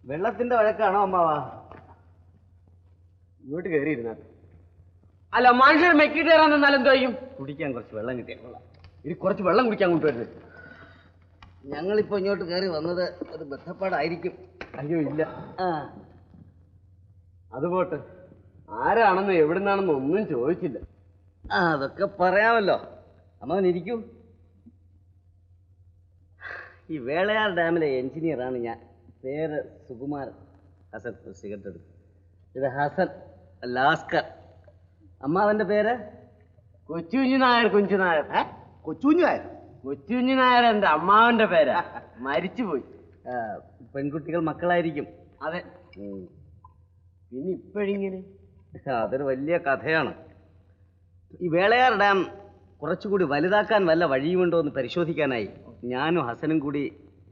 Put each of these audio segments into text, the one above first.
വെള്ളത്തിന്റെ വഴക്കാണോ അമ്മാവാ? ഇങ്ങോട്ട് കയറിയിരുന്നാ. അല്ല, മനുഷ്യർ മെക്കിട്ട് കയറാൻ നിന്നാൽ എന്തോ ചെയ്യും? കുടിക്കാൻ കുറച്ച് വെള്ളം കിട്ടിയാൽ കൊള്ളാം. ഇനി കുറച്ച് വെള്ളം കുടിക്കാൻ കൊണ്ടുവരുന്നത്. ഞങ്ങളിപ്പോ ഇങ്ങോട്ട് കയറി വന്നത് ഒരു ബന്ധപ്പാടായിരിക്കും. അയ്യോ ഇല്ല. അതുപോട്ടെ, ആരാണെന്ന് എവിടുന്നാണെന്ന് ഒന്നും ചോദിച്ചില്ല. അതൊക്കെ പറയാമല്ലോ. അമ്മവനിരിക്കൂ. ഈ വേളയാർ ഡാമിലെ എഞ്ചിനീയറാണ് ഞാൻ. പേര് സുകുമാരൻ. ഹസൻ, സിഗരറ്റ് എടുക്കും. ഇത് ഹസൻ ലാസ്കർ. അമ്മാവന്റെ പേര് കൊച്ചുകുഞ്ഞു നായർ. കുഞ്ചു നായർ. കൊച്ചുകുഞ്ഞു നായർ? കൊച്ചുകുഞ്ഞു നായർ എന്റെ അമ്മാവന്റെ പേരാ. മരിച്ചുപോയി. പെൺകുട്ടികൾ മക്കളായിരിക്കും. അതെ. പിന്നെ ഇപ്പോഴിങ്ങനെ? അതൊരു വലിയ കഥയാണ്. ഈ വേളയാർ ഡാം കുറച്ചുകൂടി വലുതാക്കാൻ വല്ല വഴിയുമുണ്ടോ എന്ന് പരിശോധിക്കാനായി ഞാനും ഹസനും കൂടി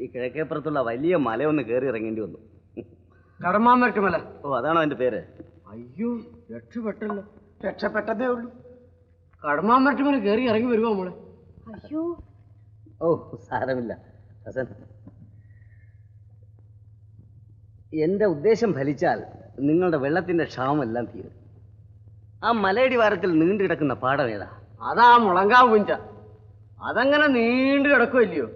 ഈ കിഴക്കേപ്പുറത്തുള്ള വലിയ മലയൊന്ന് കയറി ഇറങ്ങേണ്ടി വന്നു. കടമാമറ്റുമല. ഓ, അതാണോ അതിന്റെ പേര്? അയ്യോ, രക്ഷപ്പെട്ടല്ലോ. രക്ഷപ്പെട്ടതേ ഉള്ളൂ. കടമാമറ്റുമല കയറി ഇറങ്ങി വരുമോ മോളെ? അയ്യോ. ഓ, സാരമില്ല ഹസൻ. എന്റെ ഉദ്ദേശം ഫലിച്ചാൽ നിങ്ങളുടെ വെള്ളത്തിന്റെ ക്ഷാമമെല്ലാം തീരും. ആ മലയടിവാരത്തിൽ നീണ്ടു കിടക്കുന്ന പാടം ഏതാ? അതാ മുളങ്കാവ് പുഞ്ച. അതങ്ങനെ നീണ്ടു കിടക്കുമല്ലയോ?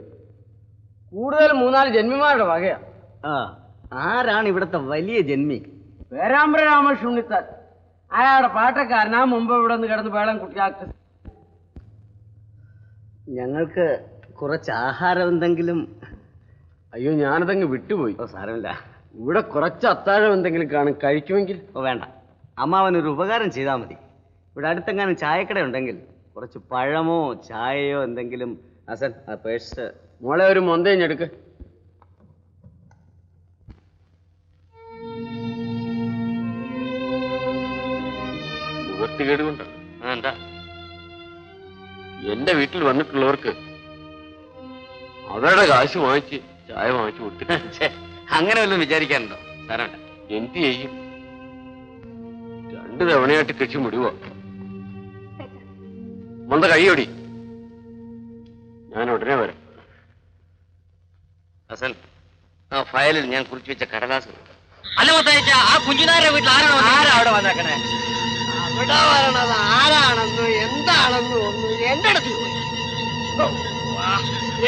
കൂടുതൽ 3-4 ജന്മിമാരുടെ വകയാ. ആരാണ് ഇവിടുത്തെ വലിയ ജന്മി? പേരാമ്പ്ര രാമകൃഷ്ണൻ ഉണ്ണിത്താൻ. അയാളുടെ പാട്ടക്കാരനാ മുമ്പ് ഇവിടെ നിന്ന് കിടന്ന് വേളം കുട്ടിയാക്ക്. ഞങ്ങൾക്ക് കുറച്ച് ആഹാരം എന്തെങ്കിലും. അയ്യോ, ഞാനതങ്ങ് വിട്ടുപോയി. ഓ, സാരമില്ല. ഇവിടെ കുറച്ച് അത്താഴം എന്തെങ്കിലും കാണും, കഴിക്കുമെങ്കിൽ. ഓ, വേണ്ട. അമ്മാവനൊരു ഉപകാരം ചെയ്താൽ മതി. ഇവിടെ അടുത്തെങ്ങാനും ചായക്കട ഉണ്ടെങ്കിൽ കുറച്ച് പഴമോ ചായയോ എന്തെങ്കിലും. ഹസൻ, ആ പേഴ്സ്. മോളെ ഒരു മൊന്തഞ്ഞെടുക്ക്. നിവൃത്തികേടുകൊണ്ട് എന്താ എന്റെ വീട്ടിൽ വന്നിട്ടുള്ളവർക്ക് അവരുടെ കാശ് വാങ്ങിച്ച് ചായ വാങ്ങിച്ചു കൊടുത്തിട്ട് അങ്ങനെ വല്ലതും വിചാരിക്കാനുണ്ടോ? സാരമില്ല. എന്ത് ചെയ്യും? 2 തവണയായിട്ട് കൃഷി മുടിവോ? മന്ത കൈയോടി. ഞാൻ ഉടനെ വരാം. ഹസൻ, ആ ഫയലിൽ ഞാൻ കുറിച്ച് വെച്ച കടലാസ്. അല്ല മുത്തയച്ച, ആ കുഞ്ഞുനാരുടെ വീട്ടിൽ ആരാ അവിടെ വന്നേക്കണേ? അവിടെ വരണത് ആരാണെന്നും എന്താണെന്നും ഒന്നും എന്റെ അടുത്ത് പോയി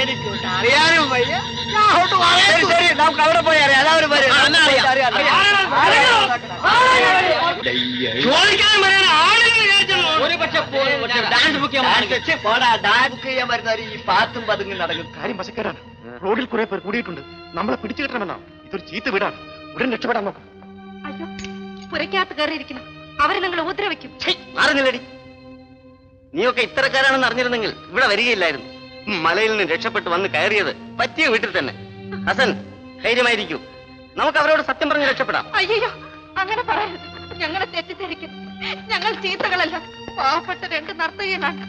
എനിക്കോട്ട് അറിയാനും വയ്യ. ശരി, നമുക്ക് അവിടെ പോയി അറിയാം. എല്ലാവരും ഡാൻസ് ബുക്ക് ചെയ്യാൻ വരുന്നവർ ഈ പാത്തും പതുങ്ങി നടക്കും. കാര്യം പശക്കാരാണ്. റോഡിൽ കുറെ പേർ കൂടിയിട്ടുണ്ട്. നമ്മളെ പിടിച്ചു കിട്ടണമെന്നാണ്. ഇതൊരു ചീത്ത വീടാണ്. ഉടൻ രക്ഷപ്പെടാൻ നോക്കാം. അയ്യോ, പുരയ്ക്കകത്ത് കയറിയിരിക്കണം. അവരെ നിങ്ങൾ ഉപദ്രവിക്കും. മാറുന്നില്ലടി. നീയൊക്കെ ഇത്തരക്കാരാണെന്ന് അറിഞ്ഞിരുന്നെങ്കിൽ ഇവിടെ വരികയില്ലായിരുന്നു. മലയിൽ നിന്ന് രക്ഷപ്പെട്ട് വന്ന് കയറിയത് പറ്റിയ വീട്ടിൽ തന്നെ. ഹസൻ, ധൈര്യമായിരിക്കൂ. നമുക്ക് അവരോട് സത്യം പറഞ്ഞ് രക്ഷപ്പെടാം. അയ്യോ, അങ്ങനെ പറയരുത്. ഞങ്ങളെ തെറ്റിദ്ധരിക്കും. ഞങ്ങൾ ചീത്തകളല്ല, പാവപ്പെട്ട 2 നർത്തകികളാണ്.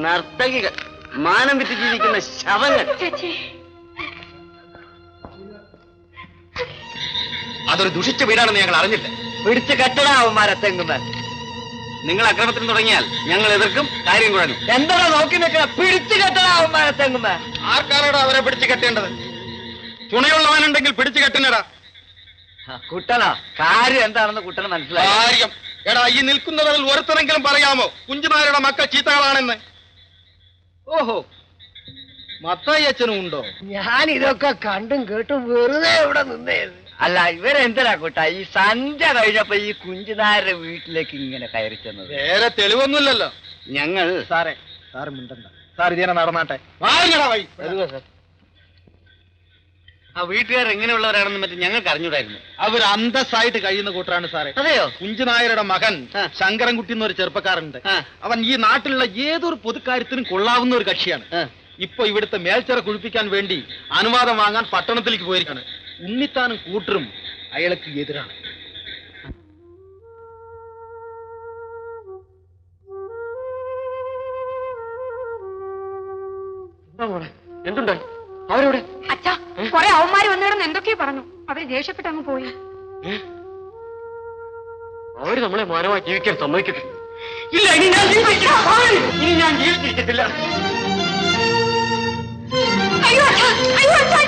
നർത്തകികൾ? മാനം വിറ്റ് ജീവിക്കുന്ന ശവങ്ങൾ. ചേച്ചി, അതൊരു ദുഷിച്ച വീടാണെന്ന് ഞങ്ങൾ അറിഞ്ഞില്ല. പിടിച്ച് കെട്ടടാവന്മാരെ തെങ്ങുമ്പോൾ. നിങ്ങൾ അക്രമത്തിന് തുടങ്ങിയാൽ ഞങ്ങൾ എതിർക്കും. കാര്യം കുഴഞ്ഞു. എന്താ നോക്കി നിൽക്കുക? പിടിച്ചു കെട്ടടാവന്മാരെ തെങ്ങുമ്പോ. ആർക്കാരോടാ അവരെ പിടിച്ചു കെട്ടേണ്ടത്? ചുണയുള്ളവനുണ്ടെങ്കിൽ പിടിച്ചു കെട്ടണടാ. കുട്ടനാ, കാര്യം എന്താണെന്ന് കുട്ടന് മനസ്സിലായി. കാര്യം എടാ, ഈ നിൽക്കുന്നവരിൽ ഒരുത്തരെങ്കിലും പറയാമോ കുഞ്ചുമാരുടെ മക്കൾ ചീത്തകളാണെന്ന്? ഓഹോ, മത്തായിയച്ഛനും ഉണ്ടോ? ഞാൻ ഇതൊക്കെ കണ്ടും കേട്ടും വെറുതെ ഇവിടെ നിന്നേ. അല്ല, ഇവരെന്തിനാ കുട്ട ഈ സന്ധ്യ കഴിഞ്ഞപ്പോ ഈ കുഞ്ചുനായരുടെ വീട്ടിലേക്ക് ഇങ്ങനെ കയറി ചെന്നത്? വേറെ തെളിവൊന്നുമില്ലല്ലോ. ഞങ്ങൾ സാറേ, സാറ് മിണ്ടണ്ട. സാർ ഇതിനെ നടന്നാട്ടെ. ആ വീട്ടുകാർ എങ്ങനെയുള്ളവരാണെന്ന് മറ്റും ഞങ്ങൾക്ക് അറിഞ്ഞൂടായിരുന്നു. അവർ അന്തസ്സായിട്ട് കഴിയുന്ന കൂട്ടരാണ് സാറേ. അതെയോ? കുഞ്ചുനായരുടെ മകൻ ശങ്കരൻകുട്ടി എന്നൊരു ചെറുപ്പക്കാരുണ്ട്. അവൻ ഈ നാട്ടിലുള്ള ഏതൊരു പൊതുക്കാര്യത്തിനും കൊള്ളാവുന്ന ഒരു കക്ഷിയാണ്. ഇപ്പൊ ഇവിടുത്തെ മേൽച്ചറ കുഴിപ്പിക്കാൻ വേണ്ടി അനുവാദം വാങ്ങാൻ പട്ടണത്തിലേക്ക് പോയിരിക്കാണ്. ഉണ്ണിത്താനും കൂട്ടരും അയാൾക്ക് എതിരാണ്. എന്തുണ്ടായി? അവരോട് അച്ഛാ, കുറെ അവന്മാര് വന്നിടന്ന് എന്തൊക്കെയോ പറഞ്ഞു. അവര് ദേഷ്യപ്പെട്ട് അങ്ങ് പോയി. അവര് നമ്മളെ മാനമായി ജീവിക്കാൻ സമ്മതിക്കട്ടെ. ഇല്ല, ഇനി ഞാൻ ജീവിച്ചിരിക്കത്തില്ല. അയ്യോ അച്ഛാ, അയ്യോ അച്ഛാ,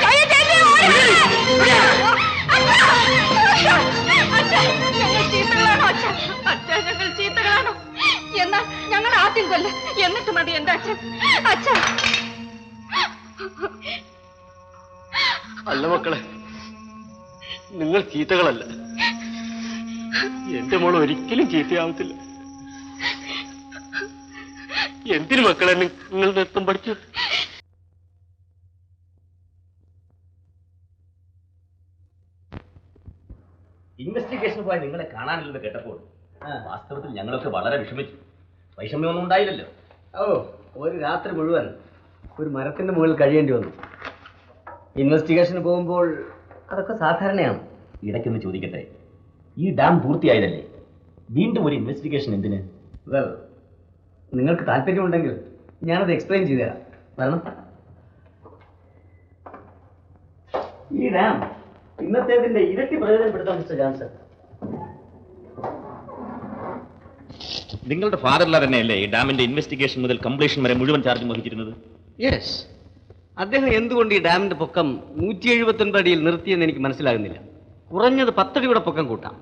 അല്ല മക്കളെ, നിങ്ങൾ ചീത്തകളല്ല. എന്റെ മോൾ ഒരിക്കലും ചീത്തയാവത്തില്ല. എന്തിനു മക്കളെ നിങ്ങൾ നൃത്തം പഠിച്ചു? ഇൻവെസ്റ്റിഗേഷൻ പോയി നിങ്ങളെ കാണാനില്ലെന്ന് കേട്ടപ്പോൾ വാസ്തവത്തിൽ ഞങ്ങളൊക്കെ വളരെ വിഷമിച്ചു. വൈഷമ്യമൊന്നും ഉണ്ടായില്ലല്ലോ. ഒരു രാത്രി മുഴുവൻ ഒരു മരത്തിന്റെ മുകളിൽ കഴിയേണ്ടി വന്നു. ഇൻവെസ്റ്റിഗേഷന് പോകുമ്പോൾ അതൊക്കെ സാധാരണയാണ്. ഇടയ്ക്കൊന്ന് ചോദിക്കട്ടെ, ഈ ഡാം പൂർത്തിയായതല്ലേ, വീണ്ടും ഒരു ഇൻവെസ്റ്റിഗേഷൻ എന്തിന്? വെൽ, നിങ്ങൾക്ക് താല്പര്യമുണ്ടെങ്കിൽ ഞാനത് എക്സ്പ്ലെയിൻ ചെയ്തുതരാം. കാരണം ഈ ഡാം ഇന്നത്തേതിന്റെ ഇരട്ടി പ്രയോജനപ്പെടുത്താം മിസ്റ്റർ ജോൺസൺ. നിങ്ങളുടെ ഫാദറില തന്നെയല്ലേ ഈ ഡാമിന്റെ ഇൻവെസ്റ്റിഗേഷൻ മുതൽ കംപ്ലീഷൻ വരെ മുഴുവൻ ചാർജ് വഹിച്ചിരുന്നത്? യെസ്. അദ്ദേഹം എന്തുകൊണ്ട് ഈ ഡാമിന്റെ പൊക്കം 179 അടിയിൽ നിർത്തിയെന്ന് എനിക്ക് മനസ്സിലാകുന്നില്ല. കുറഞ്ഞത് 10 അടിയുടെ പൊക്കം കൂട്ടാം.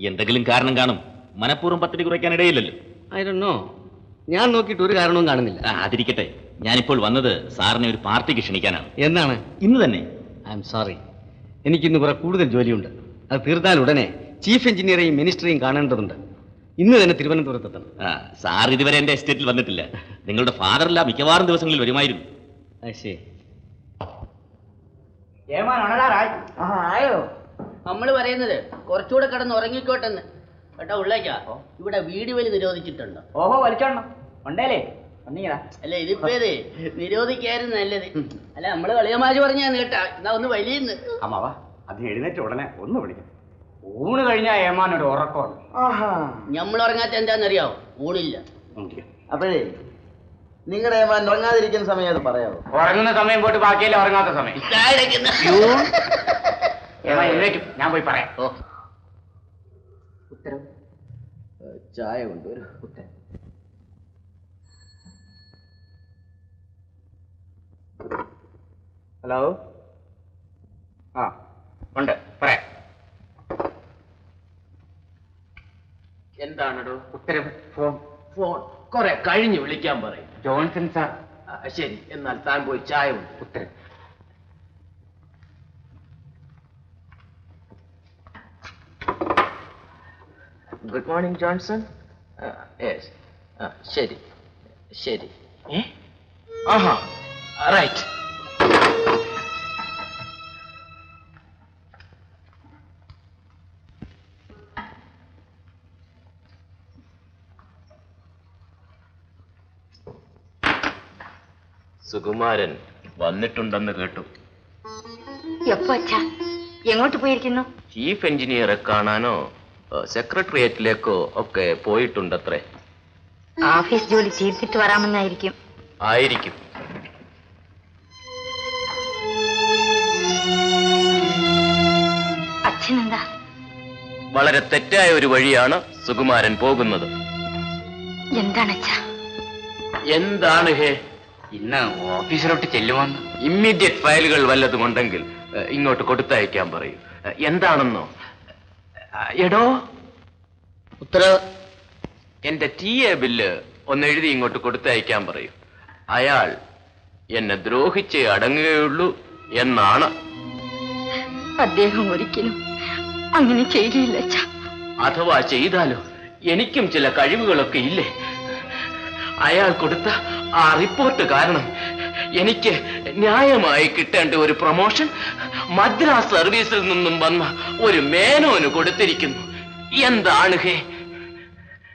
എന്തെങ്കിലും കാരണം കാണും. മനഃപൂർവ്വം 10 അടി കുറയ്ക്കാൻ ഇടയില്ലല്ലോ. I don't know. ഞാൻ നോക്കിയിട്ട് ഒരു കാരണവും കാണുന്നില്ല. അതിരിക്കട്ടെ, ഞാനിപ്പോൾ വന്നത് സാറിനെ ഒരു പാർട്ടിക്ക് ക്ഷണിക്കാനാണ്. എന്നാണ്? ഇന്ന് തന്നെ. ഐ എം സോറി, എനിക്കിന്ന് കുറെ കൂടുതൽ ജോലിയുണ്ട്. അത് തീർത്താൽ ഉടനെ ചീഫ് എഞ്ചിനീയറെയും മിനിസ്റ്ററെയും കാണേണ്ടതുണ്ട്. ഇന്ന് തന്നെ തിരുവനന്തപുരത്തെത്തണം. സാർ ഇതുവരെ എന്റെ എസ്റ്റേറ്റിൽ വന്നിട്ടില്ല. നിങ്ങളുടെ ഫാദറില്ല മിക്കവാറും ദിവസങ്ങളിൽ വരുമായിരുന്നു. ശരി. ആയോ? നമ്മള് പറയുന്നത് കുറച്ചുകൂടെ കിടന്ന് ഉറങ്ങിക്കോട്ടെന്ന് കേട്ടോ. ഉള്ളേക്കാ ഇവിടെ വീട് വലി നിരോധിച്ചിട്ടുണ്ടോ? ഓഹോ, വലിച്ചോണം ഉണ്ടേലേ. അല്ല, ഇതിപ്പോ നിരോധിക്കായിരുന്നു നല്ലത്. അല്ല, നമ്മള് കളിയമാജ് പറഞ്ഞാ കേട്ടാ. എന്നാ ഒന്ന് വലിയെന്ന്. അമ്മാവാ, അത് എഴുന്നേറ്റ് ഉടനെ ഒന്ന് വിളിക്കും. ഊണ് കഴിഞ്ഞാ ഏമാനൊരു ഉറക്കമാണ്. നമ്മൾ ഉറങ്ങാത്ത എന്താണെന്നറിയാവോ? ഊണില്ല. അപ്പോഴേ നിങ്ങളുടെ ഏമാൻ ഉറങ്ങാതിരിക്കുന്ന സമയം അത് പറയാമോ? ഉറങ്ങുന്ന സമയം പോയിട്ട് ബാക്കിയല്ലേ ഉറങ്ങാത്ത സമയം. എഴുന്നേറ്റും, ഞാൻ പോയി പറയാം. ഉത്തരവ്. ചായ കൊണ്ടുവരും. ഉത്തരവ്. ഹലോ. ആ ഉണ്ട്, പറയാം. എന്താണോ ഉത്തരവ്? ഫോൺ. ഫോൺ കുറെ കഴിഞ്ഞ് വിളിക്കാൻ പറയും. Johnson sir. ശരി, എന്നാൽ താൻ പോയി ചായ ഉണ്ട്. ഉത്തരവ്. Good morning Johnson. യെസ്. ശരി ശരി. ആഹാ, റൈറ്റ്. സുകുമാരൻ വന്നിട്ടുണ്ടെന്ന് കേട്ടു. എപ്പോ അച്ഛാ? എങ്ങോട്ട് പോയിരിക്കുന്നു? ചീഫ് എഞ്ചിനീയറെ കാണാനോ സെക്രട്ടേറിയറ്റിലേക്കോ ഒക്കെ പോയിട്ടുണ്ടത്രേ. ഓഫീസ് ജോലി ചെയ്തിട്ട് വരാമെന്നായിരിക്കും. ആയിരിക്കും. അച്ഛനെന്താ? വളരെ തെറ്റായ ഒരു വഴിയാണ് സുകുമാരൻ പോകുന്നത്. എന്താണ് അച്ഛാ? എന്താണ് ഹേ? ഇന്ന് ഓഫീസിലോട്ട് ചെല്ലുമെന്ന്. ഇമ്മീഡിയറ്റ് ഫയലുകൾ വല്ലതും ഉണ്ടെങ്കിൽ ഇങ്ങോട്ട് കൊടുത്തയക്കാൻ പറയൂ. എന്താണെന്നോ? എടോ, ഉത്തരവ്. എന്റെ TA ബില്ല് ഒന്ന് എഴുതി ഇങ്ങോട്ട് കൊടുത്തയക്കാൻ പറയൂ. അയാൾ എന്നെ ദ്രോഹിച്ചേ അടങ്ങുകയുള്ളൂ എന്നാണ്. അദ്ദേഹം ഒരിക്കലും അങ്ങനെ ചെയ്യില്ല അച്ഛാ. അഥവാ ചെയ്താലോ? എനിക്കും ചില കഴിവുകളൊക്കെ ഇല്ലേ? അയാൾ കൊടുത്ത ആ റിപ്പോർട്ട് കാരണം എനിക്ക് ന്യായമായി കിട്ടേണ്ട ഒരു പ്രൊമോഷൻ മദ്രാസ് സർവീസിൽ നിന്നും വന്ന ഒരു മേനോന് കൊടുത്തിരിക്കുന്നു. എന്താണ് ഹേ?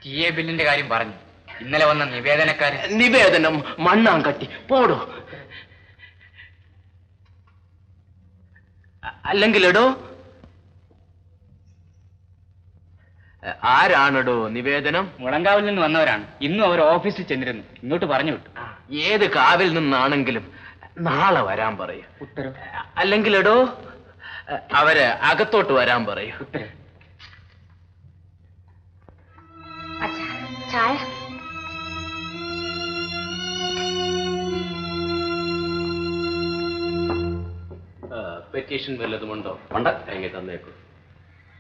TA ബില്ലിന്റെ കാര്യം പറഞ്ഞു. ഇന്നലെ വന്ന നിവേദനക്കാര്. നിവേദനം മണ്ണാങ്കട്ടി പോടോ. അല്ലെങ്കിൽ എടോ, ആരാണെടോ നിവേദനം? മുളങ്കാവിൽ നിന്ന് വന്നവരാണ്. ഇന്നും അവർ ഓഫീസിൽ ചെന്നിരുന്നു. ഇങ്ങോട്ട് പറഞ്ഞു വിട്ടു. ഏത് കാവിൽ നിന്നാണെങ്കിലും നാളെ വരാൻ പറയൂ. ഉത്തരവ്. അല്ലെങ്കിൽ എടോ, അവര് അകത്തോട്ട് വരാൻ പറയൂ. ഉത്തരവ്. അച്ഛാ, ചായ. പെറ്റീഷൻ വല്ലതുമുണ്ടോ? ഉണ്ട്. എങ്കിൽ തന്നേക്കൂ.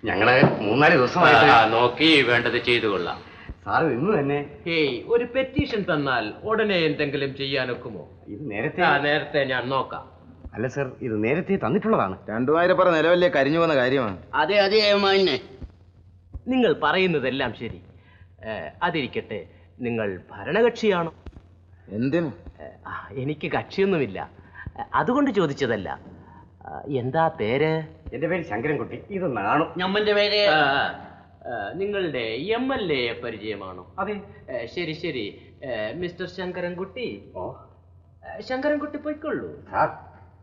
ഞങ്ങള് 3-4 ദിവസമായിട്ട് നോക്കി വേണ്ടത് ചെയ്തു കൊള്ളാം. സാറ് ഇന്ന് തന്നെ. ഹേയ്, ഒരു പെറ്റീഷൻ തന്നാൽ ഉടനെ എന്തെങ്കിലും ചെയ്യാനൊക്കുമോ? ഇത് നേരത്തെ നേരത്തെ ഞാൻ നോക്കാം. അല്ല സർ, ഇത് നേരത്തെ തന്നിട്ടുള്ളതാണ്. 2000 പറ നിലവല്ലേ കരിഞ്ഞു പോകുന്ന കാര്യമാണ്. അതെ അതെ ഏമാനെ. നിങ്ങൾ പറയുന്നതെല്ലാം ശരി. അതിരിക്കട്ടെ, നിങ്ങൾ ഭരണകക്ഷിയാണോ? എന്തിന്? എനിക്ക് കക്ഷിയൊന്നുമില്ല, അതുകൊണ്ട് ചോദിച്ചതല്ല. എന്താ പേര്? എന്റെ പേര് ശങ്കരൻകുട്ടി. ഇത് നാണു. ഞമ്മന്റെ പേര് നിങ്ങളുടെ MLA പരിചയമാണോ? അതെ. ശരി ശരി, മിസ്റ്റർ ശങ്കരൻകുട്ടി. ശങ്കരൻകുട്ടി പോയിക്കൊള്ളൂ. സാർ,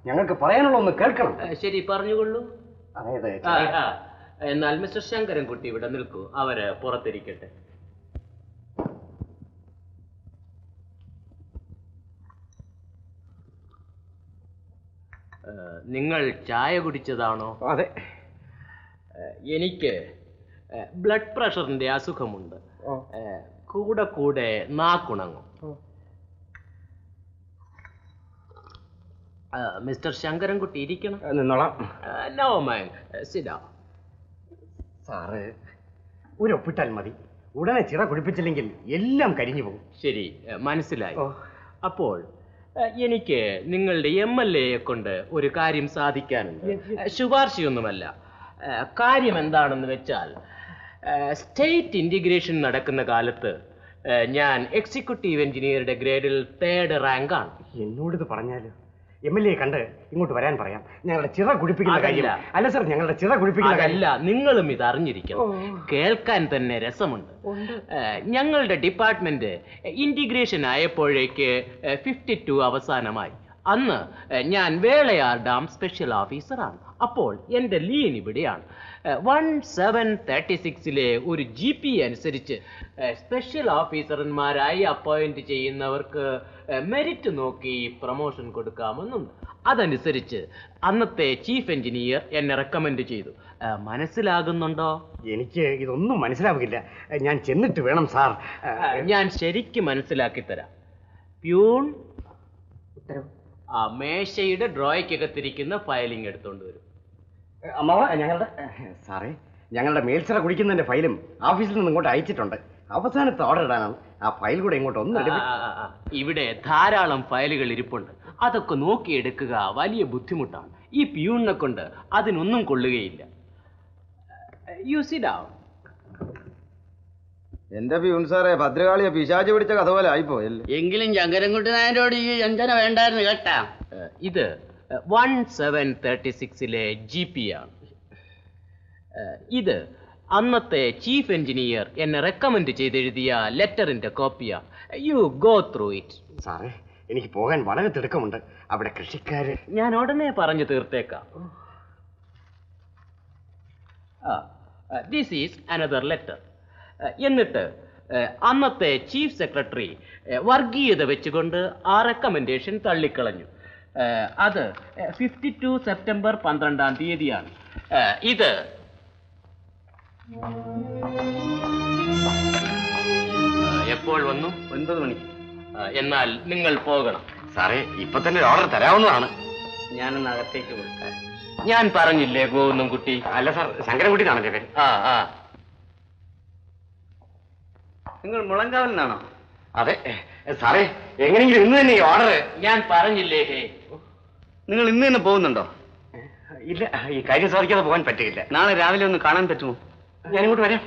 ഞങ്ങൾക്ക് പറയാനുള്ള ഒന്ന് കേൾക്കണം. ശരി, പറഞ്ഞുകൊള്ളൂ. അതായത് എന്നാൽ മിസ്റ്റർ ശങ്കരൻകുട്ടി ഇവിടെ നിൽക്കൂ, അവര് പുറത്തിരിക്കട്ടെ. നിങ്ങൾ ചായ കുടിച്ചതാണോ? അതെ. എനിക്ക് ബ്ലഡ് പ്രഷറിന്റെ അസുഖമുണ്ട്. കൂടെ കൂടെ നാക്കുണങ്ങും. മിസ്റ്റർ ശങ്കരൻകുട്ടി ഇരിക്കണം. നിന്നോളാം. No man, sit down. Sir ഒരു ഒപ്പിട്ടാൽ മതി. ഉടനെ ചിറ കുടിപ്പിച്ചില്ലെങ്കിൽ എല്ലാം കരിഞ്ഞു പോകും. ശരി, മനസ്സിലായി. അപ്പോൾ എനിക്ക് നിങ്ങളുടെ MLA കൊണ്ട് ഒരു കാര്യം സാധിക്കാനുണ്ട്. ശുപാർശയൊന്നുമല്ല. കാര്യം എന്താണെന്ന് വെച്ചാൽ, സ്റ്റേറ്റ് ഇന്റിഗ്രേഷൻ നടക്കുന്ന കാലത്ത് ഞാൻ എക്സിക്യൂട്ടീവ് എഞ്ചിനീയറുടെ ഗ്രേഡിൽ 3rd റാങ്കാണ്. എന്നോടിത് പറഞ്ഞാല് MLA കണ്ട് ഇങ്ങോട്ട് വരാൻ പറയാം. ഞങ്ങളുടെ ചിറ കുടിപ്പിക്കുന്ന കാര്യം. അല്ല സർ, ഞങ്ങളുടെ ചിറ കുടിപ്പിക്കുന്ന അല്ല, നിങ്ങളും ഇത് അറിഞ്ഞിരിക്കണം. കേൾക്കാൻ തന്നെ രസമുണ്ട്. ഞങ്ങളുടെ ഡിപ്പാർട്ട്മെന്റ് ഇന്റിഗ്രേഷൻ ആയപ്പോഴേക്ക് 52 അവസാനമായി. അന്ന് ഞാൻ വേളയാർ ഡാം സ്പെഷ്യൽ ഓഫീസറാണ്. അപ്പോൾ എൻ്റെ ലീൻ ഇവിടെയാണ്. 1736 ഒരു GP അനുസരിച്ച് സ്പെഷ്യൽ ഓഫീസർമാരായി അപ്പോയിന്റ് ചെയ്യുന്നവർക്ക് മെറിറ്റ് നോക്കി പ്രൊമോഷൻ കൊടുക്കാമെന്നുണ്ട്. അതനുസരിച്ച് അന്നത്തെ ചീഫ് എഞ്ചിനീയർ എന്നെ റെക്കമെൻഡ് ചെയ്തു. മനസ്സിലാകുന്നുണ്ടോ? എനിക്ക് ഇതൊന്നും മനസ്സിലാവില്ല. ഞാൻ ചെന്നിട്ട് വേണം സാർ. ഞാൻ ശരിക്കും മനസ്സിലാക്കി തരാം. പ്യൂൺ ആ മേശയുടെ ഡ്രോയ്ക്കകത്തിരിക്കുന്ന ഫയലിംഗ് എടുത്തോണ്ട് വരും. അമ്മാവ, സാറേ, ഞങ്ങളുടെ മേൽച്ചിറ കുടിക്കുന്നതിന്റെ ഫയലും ഓഫീസിൽ നിന്ന് ഇങ്ങോട്ട് അയച്ചിട്ടുണ്ട്. അവസാനത്തെ ഓർഡർ ഇടാനാണ്. ആ ഫയൽ കൂടെ ഇങ്ങോട്ട് ഒന്ന് ഇവിടെ ധാരാളം ഫയലുകൾ ഇരിപ്പുണ്ട്. അതൊക്കെ നോക്കിയെടുക്കുക വലിയ ബുദ്ധിമുട്ടാണ്. ഈ പ്യൂണിനെ കൊണ്ട് അതിനൊന്നും കൊള്ളുകയില്ല. You sit down. എന്റെ പ്യൂൺ സാറേ, ഭദ്രകാളിയെ പിശാച് പിടിച്ച കഥ പോലെ ആയിപ്പോയല്ലേ. എങ്കിലും ശങ്കരൻകുട്ടി നായരോട് ഈ അഞ്ചന വേണ്ടായിരുന്നു കേട്ടാ. ഇത് 1736 GP ആണ്. ഇത് അന്നത്തെ ചീഫ് എഞ്ചിനീയർ എന്നെ റെക്കമെൻഡ് ചെയ്തെഴുതിയ ലെറ്ററിന്റെ കോപ്പിയാണ്. You go through it. സാറേ, എനിക്ക് പോകാൻ വളരെ തിടുക്കമുണ്ട്. അവിടെ കൃഷിക്കാര്. ഞാൻ ഉടനെ പറഞ്ഞു തീർത്തേക്കാം. This is another letter. എന്നിട്ട് അന്നത്തെ ചീഫ് സെക്രട്ടറി വർഗീയത വെച്ചുകൊണ്ട് ആ റെക്കമെൻഡേഷൻ തള്ളിക്കളഞ്ഞു. അത് 52 സെപ്റ്റംബർ 12-ാം തീയതിയാണ്. ഇത് എപ്പോൾ വന്നു? 9 മണിക്ക്. എന്നാൽ നിങ്ങൾ പോകണം. സാറേ, ഇപ്പൊ തന്നെ ഒരു ഓർഡർ തരാവുന്നതാണ്. ഞാനൊന്ന് അകത്തേക്ക് പോയി. ഞാൻ പറഞ്ഞില്ലേ ഗോവിന്ദൻ കുട്ടി? അല്ല സാർ, ശങ്കരൻകുട്ടി എന്നാണ് പേര്. നിങ്ങൾ മുളങ്കാവലിനാണോ? അതെ സാറേ, എങ്ങനെയെങ്കിലും ഇന്ന് തന്നെ ഈ ഓർഡർ. ഞാൻ പറഞ്ഞില്ലേ ഹേ. നിങ്ങൾ ഇന്ന് തന്നെ പോകുന്നുണ്ടോ? ഇല്ല, ഈ കാര്യം സാധിക്കാതെ പോകാൻ പറ്റില്ല. നാളെ രാവിലെ ഒന്ന് കാണാൻ പറ്റുമോ? ഞാനിങ്ങോട്ട് വരാം.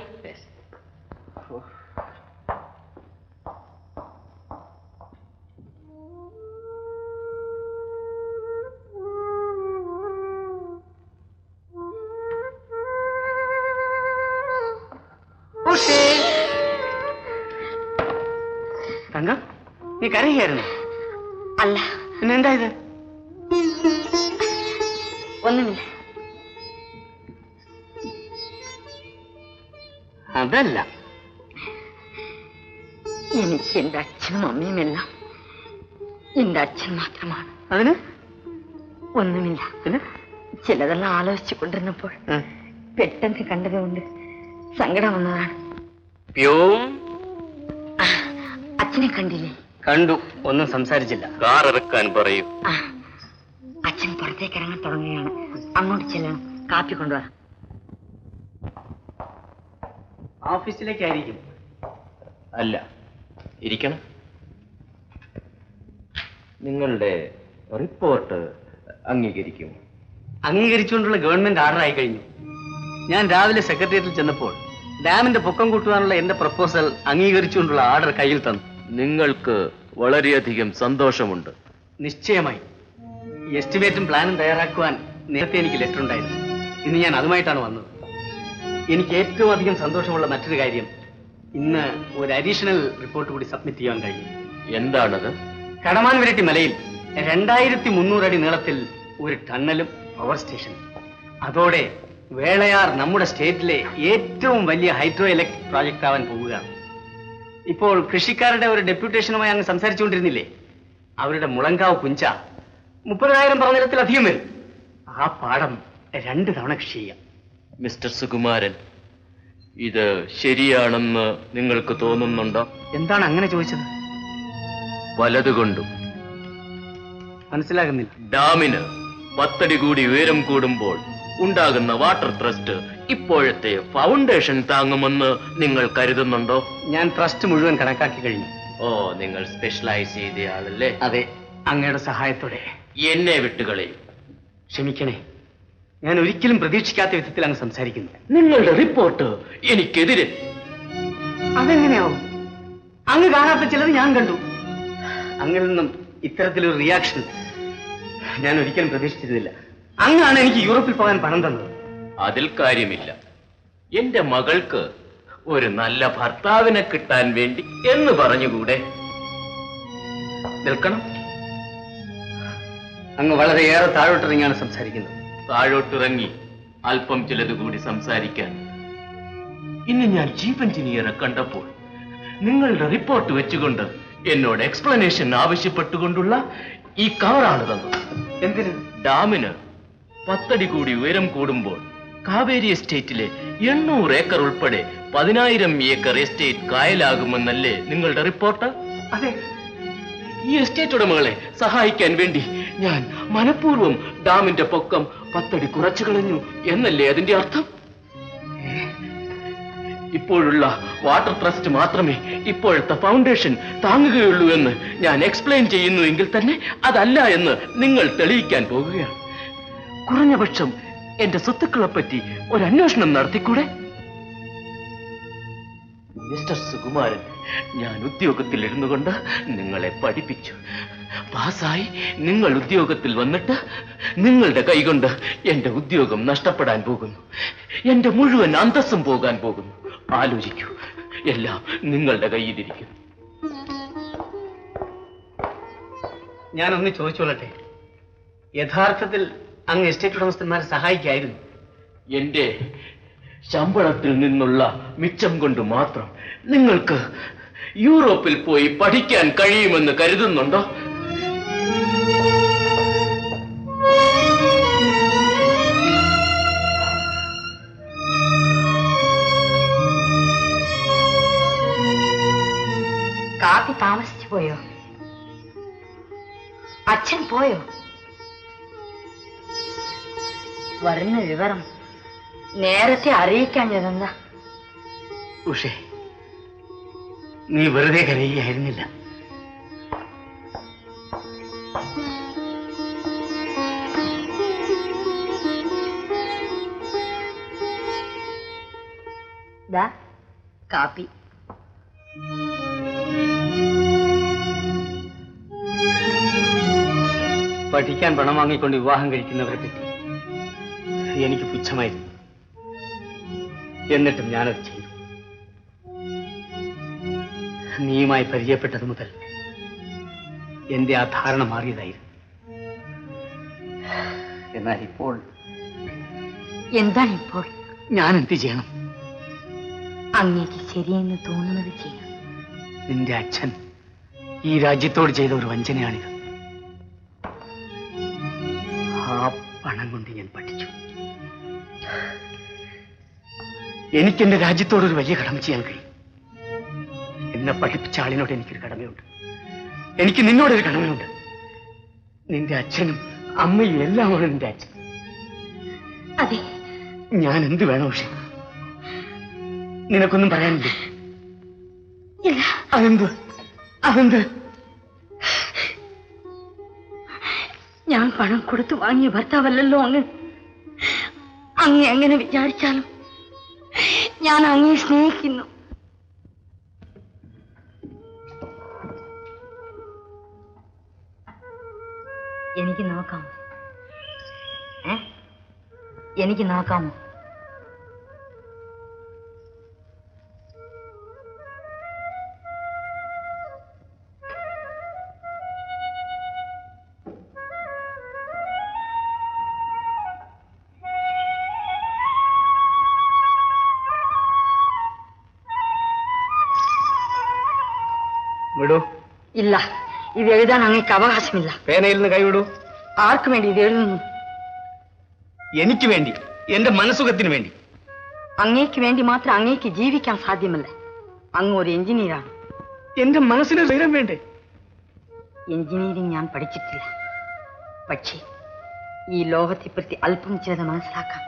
തങ്കം, നീ കരയുകയായിരുന്നു? അല്ല, പിന്നെ എന്താ ഇത്? ഒന്നുമില്ല. അതല്ല, എനിക്ക് എന്റെ അച്ഛനും അമ്മയുമെല്ലാം എന്റെ അച്ഛൻ മാത്രമാണ്. അതിന് ഒന്നുമില്ല. പിന്നെ ചിലതെല്ലാം ആലോചിച്ചു കൊണ്ടിരുന്നപ്പോൾ പെട്ടെന്ന് കണ്ടതുകൊണ്ട് സങ്കടം വന്നതാണ്. അച്ഛനെ കണ്ടില്ലേ? കണ്ടു. ഒന്നും സംസാരിച്ചില്ല. കാർ ഇറക്കാൻ പറയൂ. അച്ഛൻ പുറത്തേക്ക് ഇറങ്ങാൻ തുടങ്ങുകയാണ്. അങ്ങോട്ട് ചെല്ലണം. കാപ്പി കൊണ്ടുവാ. ഓഫീസിലേക്കായിരിക്കും. അല്ല, ഇരിക്കണം. നിങ്ങളുടെ റിപ്പോർട്ട് അംഗീകരിക്കും. അംഗീകരിച്ചുകൊണ്ടുള്ള ഗവൺമെന്റ് ഓർഡർ ആയി കഴിഞ്ഞു. ഞാൻ രാവിലെ സെക്രട്ടേറിയറ്റിൽ ചെന്നപ്പോൾ ഡാമിന്റെ പൊക്കം കൂട്ടുവാനുള്ള എന്റെ പ്രപ്പോസൽ അംഗീകരിച്ചുകൊണ്ടുള്ള ഓർഡർ കയ്യിൽ തന്നു. നിങ്ങൾക്ക് വളരെയധികം സന്തോഷമുണ്ട്. നിശ്ചയമായി. എസ്റ്റിമേറ്റും പ്ലാനും തയ്യാറാക്കുവാൻ നേരത്തെ എനിക്ക് ലെറ്റർ ഉണ്ടായിരുന്നു. ഇന്ന് ഞാൻ അതുമായിട്ടാണ് വന്നത്. എനിക്ക് ഏറ്റവും അധികം സന്തോഷമുള്ള മറ്റൊരു കാര്യം, ഇന്ന് ഒരു അഡീഷണൽ റിപ്പോർട്ട് കൂടി സബ്മിറ്റ് ചെയ്യാൻ കഴിയും. എന്താണത്? കടമാൻവിരട്ടി മലയിൽ 2300 അടി നീളത്തിൽ ഒരു ടണ്ണലും പവർ സ്റ്റേഷനും. അതോടെ വേളയാർ നമ്മുടെ സ്റ്റേറ്റിലെ ഏറ്റവും വലിയ ഹൈഡ്രോ ഇലക്ട്രിക് പ്രോജക്റ്റ് ആവാൻ പോവുകയാണ്. ഇപ്പോൾ കൃഷിക്കാരുടെ ഒരു ഡെപ്യൂട്ടേഷനുമായി അങ്ങ് സംസാരിച്ചുകൊണ്ടിരുന്നില്ലേ? അവരുടെ മുളങ്കാവ് പുഞ്ച 30,000 പറഞ്ഞിടത്തിലധികം വരും. ആ പാടം 2 തവണ കൃഷി ചെയ്യാം. മിസ്റ്റർ സുകുമാരൻ, ഇത് ശരിയാണെന്ന് നിങ്ങൾക്ക് തോന്നുന്നുണ്ടോ? എന്താണ് അങ്ങനെ ചോദിച്ചത്? വലതുകൊണ്ടും. മനസ്സിലാകുന്നില്ല. ഡാമിന് 10 അടി കൂടി ഉയരം കൂടുമ്പോൾ ഉണ്ടാകുന്ന വാട്ടർ ത്രസ്റ്റ് ഇപ്പോഴത്തെ ഫൗണ്ടേഷൻ താങ്ങുമെന്ന് നിങ്ങൾ കരുതുന്നുണ്ടോ? ഞാൻ ട്രസ്റ്റ് മുഴുവൻ കണക്കാക്കി കഴിഞ്ഞു. ഓ, നിങ്ങൾ സ്പെഷ്യലൈസ് ചെയ്തയാളല്ലേ? അതെ, അങ്ങയുടെ സഹായത്തോടെ. എന്നെ വിട്ടുകളയും. ക്ഷമിക്കണേ, ഞാൻ ഒരിക്കലും പ്രതീക്ഷിക്കാത്ത വിധത്തിൽ അങ്ങ് സംസാരിക്കുന്നു. നിങ്ങളുടെ റിപ്പോർട്ട് എനിക്കെതിരെ. അതെങ്ങനെയാവും? അങ്ങ് കാണാത്ത ചിലത് ഞാൻ കണ്ടു. അങ്ങിൽ നിന്നും ഇത്തരത്തിലൊരു റിയാക്ഷൻ ഞാൻ ഒരിക്കലും പ്രതീക്ഷിച്ചിരുന്നില്ല. അങ്ങാണ് എനിക്ക് യൂറോപ്പിൽ പോകാൻ പണം തന്നത്. അതിൽ കാര്യമില്ല. എന്റെ മകൾക്ക് ഒരു നല്ല ഭർത്താവിനെ കിട്ടാൻ വേണ്ടി എന്ന് പറഞ്ഞുകൂടെ? നിൽക്കണം. അങ്ങ് വളരെയേറെ താഴോട്ടിറങ്ങിയാണ് സംസാരിക്കുന്നത്. താഴോട്ടിറങ്ങി അല്പം ചിലത് കൂടി സംസാരിക്കാൻ. ഇന്ന് ഞാൻ ചീഫ് എഞ്ചിനീയറെ കണ്ടപ്പോൾ നിങ്ങളുടെ റിപ്പോർട്ട് വെച്ചുകൊണ്ട് എന്നോട് എക്സ്പ്ലനേഷൻ ആവശ്യപ്പെട്ടുകൊണ്ടുള്ള ഈ കവറാണ് തന്നത്. എന്തിന്? ഡാമിന് 10 അടി കൂടി ഉയരം കൂടുമ്പോൾ കാവേരി എസ്റ്റേറ്റിലെ 800 ഏക്കർ ഉൾപ്പെടെ 10,000 ഏക്കർ എസ്റ്റേറ്റ് കായലാകുമെന്നല്ലേ നിങ്ങളുടെ റിപ്പോർട്ട്? അതെ. ഈ എസ്റ്റേറ്റ് ഉടമകളെ സഹായിക്കാൻ വേണ്ടി ഞാൻ മനഃപൂർവ്വം ഡാമിന്റെ പൊക്കം 10 അടി കുറച്ചു കളഞ്ഞു എന്നല്ലേ അതിന്റെ അർത്ഥം? ഇപ്പോഴുള്ള വാട്ടർ ട്രസ്റ്റ് മാത്രമേ ഇപ്പോഴത്തെ ഫൗണ്ടേഷൻ താങ്ങുകയുള്ളൂ എന്ന് ഞാൻ എക്സ്പ്ലെയിൻ ചെയ്യുന്നു എങ്കിൽ തന്നെ അതല്ല എന്ന് നിങ്ങൾ തെളിയിക്കാൻ പോകുകയാണ്. കുറഞ്ഞ പക്ഷം എന്റെ സ്വത്തുക്കളെ പറ്റി ഒരു അന്വേഷണം നടത്തിക്കൂടെ? മിസ്റ്റർ സുകുമാരൻ, ഞാൻ ഉദ്യോഗത്തിൽ ഇരുന്നു കൊണ്ട് നിങ്ങളെ പഠിപ്പിച്ചു. പാസ്സായി നിങ്ങൾ ഉദ്യോഗത്തിൽ വന്നിട്ട് നിങ്ങളുടെ കൈകൊണ്ട് എന്റെ ഉദ്യോഗം നഷ്ടപ്പെടാൻ പോകുന്നു. എന്റെ മുഴുവൻ അന്തസ്സും പോകാൻ പോകുന്നു. ആലോചിക്കൂ, എല്ലാം നിങ്ങളുടെ കയ്യിലിരിക്കുന്നു. ഞാനൊന്ന് ചോദിച്ചോളട്ടെ, യഥാർത്ഥത്തിൽ അങ്ങ് എസ്റ്റേറ്റ് ഉടമസ്ഥന്മാരെ സഹായിക്കായിരുന്നു? എന്റെ ശമ്പളത്തിൽ നിന്നുള്ള മിച്ചം കൊണ്ട് മാത്രം നിങ്ങൾക്ക് യൂറോപ്പിൽ പോയി പഠിക്കാൻ കഴിയുമെന്ന് കരുതുന്നുണ്ടോ? കാപ്പി താമസിച്ചു പോയോ? അച്ഛൻ പോയോ? വരുന്ന വിവരം നേരത്തെ അറിയിക്കാഞ്ഞതെന്താ? ഉഷേ, നീ വെറുതെ കരയുകയായിരുന്നില്ല. ദാ കാപ്പി. പഠിക്കാൻ പണം വാങ്ങിക്കൊണ്ട് വിവാഹം കഴിക്കുന്നവരെ പറ്റി എനിക്ക് പുച്ഛമായിരുന്നു. എന്നിട്ടും ഞാനത് ചെയ്തു. നീയുമായി പരിചയപ്പെട്ടത് മുതൽ എന്റെ ആ ധാരണ മാറിയതായിരുന്നു. എന്നാൽ ഇപ്പോൾ എന്താണ് ഇപ്പോൾ? ഞാൻ എന്ത് ചെയ്യണം? അങ്ങേക്ക് ശരിയെന്ന് തോന്നുന്നത് ചെയ്യണം. നിന്റെ അച്ഛൻ ഈ രാജ്യത്തോട് ചെയ്ത ഒരു വഞ്ചനയാണിത്. ആ പണം കൊണ്ട് ഞാൻ പഠിച്ചു. എനിക്കെന്റെ രാജ്യത്തോടൊരു വലിയ കടമ ചെയ്യാൻ കഴിയും. എന്നെ പഠിപ്പിച്ച ആളിനോട് എനിക്കൊരു കടമയുണ്ട്. എനിക്ക് നിന്നോടൊരു കടമയുണ്ട്. നിന്റെ അച്ഛനും അമ്മയും എല്ലാമാണ് നിന്റെ അച്ഛൻ. അതെ. ഞാൻ എന്ത് വേണോ? പക്ഷെ നിനക്കൊന്നും പറയാനില്ലേ? ഇല്ല. അതെന്ത്? ഞാൻ പണം കൊടുത്തു വാങ്ങിയ ഭർത്താവല്ലല്ലോ അങ്ങ്. അങ്ങ് എങ്ങനെ വിചാരിച്ചാലും ഞാൻ അങ്ങേ സ്നേഹിക്കുന്നു. എനിക്ക് നോക്കാമോ? എനിക്ക് നോക്കാമോ? വിടൂ. ഇല്ല, ഇത് എഴുതാൻ അങ്ങേക്ക് അവകാശമില്ല. പേനയിൽ നിന്ന് കൈവിടൂ. ആർക്കു വേണ്ടി ഇത് എഴുതുന്നു? എനിക്ക് വേണ്ടി, എന്റെ മനസുഖത്തിന് വേണ്ടി. അങ്ങേക്ക് വേണ്ടി മാത്രം അങ്ങേക്ക് ജീവിക്കാൻ സാധ്യമല്ല. അങ്ങ് ഒരു എഞ്ചിനീയറാണ്. എന്റെ മനസ്സിന് ധൈര്യം വേണ്ടേ? എഞ്ചിനീയറിംഗ് ഞാൻ പഠിച്ചിട്ടില്ല. പക്ഷേ ഈ ലോകത്തെപ്പറ്റി അല്പം ചിലത് മനസ്സിലാക്കാൻ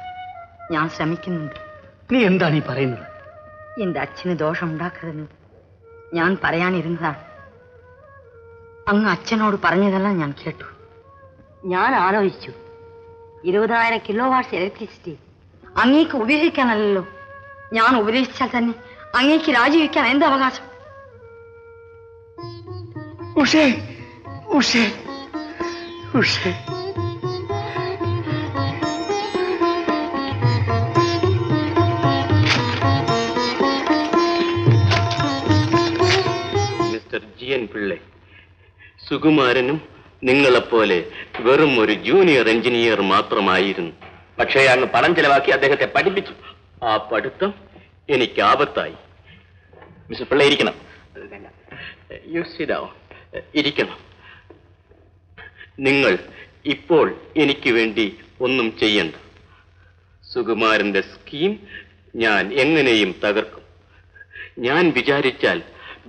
ഞാൻ ശ്രമിക്കുന്നുണ്ട്. നീ എന്താണ് ഈ പറയുന്നത്? എന്റെ അച്ഛന് ദോഷമുണ്ടാക്കരുതെന്ന് ഞാൻ പറയാനിരുന്നതാണ്. അങ്ങ് അച്ഛനോട് പറഞ്ഞതെല്ലാം ഞാൻ കേട്ടു. ഞാൻ ആലോചിച്ചു, 20,000 കിലോ വാട്ട്സ് ഇലക്ട്രിസിറ്റി അങ്ങേക്ക് ഉപയോഗിക്കാനല്ലോ. ഞാൻ ഉപദേശിച്ചാൽ തന്നെ അങ്ങേക്ക് രാജിവെക്കാൻ എന്ത് അവകാശം? ഉഷേ, ഉഷേ, ഉഷേ. മിസ്റ്റർ GN പിള്ളെ, സുകുമാരനും നിങ്ങളെപ്പോലെ വെറും ഒരു ജൂനിയർ എഞ്ചിനീയർ മാത്രമായിരുന്നു. പക്ഷേ അങ്ങ് പണം ചെലവാക്കി അദ്ദേഹത്തെ പഠിപ്പിച്ചു. ആ പഠിത്തം എനിക്ക് ആപത്തായി. മിസ്റ്റർ പിള്ള ഇരിക്കണം. ഇരിക്കണം. നിങ്ങൾ ഇപ്പോൾ എനിക്ക് വേണ്ടി ഒന്നും ചെയ്യണ്ട. സുകുമാരന്റെ സ്കീം ഞാൻ എങ്ങനെയും തകർക്കും. ഞാൻ വിചാരിച്ചാൽ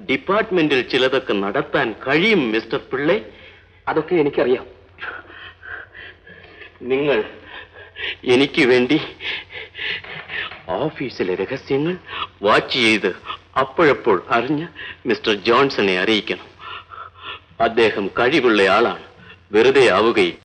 ഡിപ്പാർട്ട്മെന്റിൽ ചിലതൊക്കെ നടത്താൻ കഴിയും മിസ്റ്റർ പിള്ളെ. അതൊക്കെ എനിക്കറിയാം. നിങ്ങൾ എനിക്ക് വേണ്ടി ഓഫീസിലെ രഹസ്യങ്ങൾ വാച്ച് ചെയ്ത് അപ്പോഴപ്പോൾ അറിഞ്ഞ് മിസ്റ്റർ ജോൺസനെ അറിയിക്കണം. അദ്ദേഹം കഴിവുള്ള ആളാണ്, വെറുതെ ആവുകയും.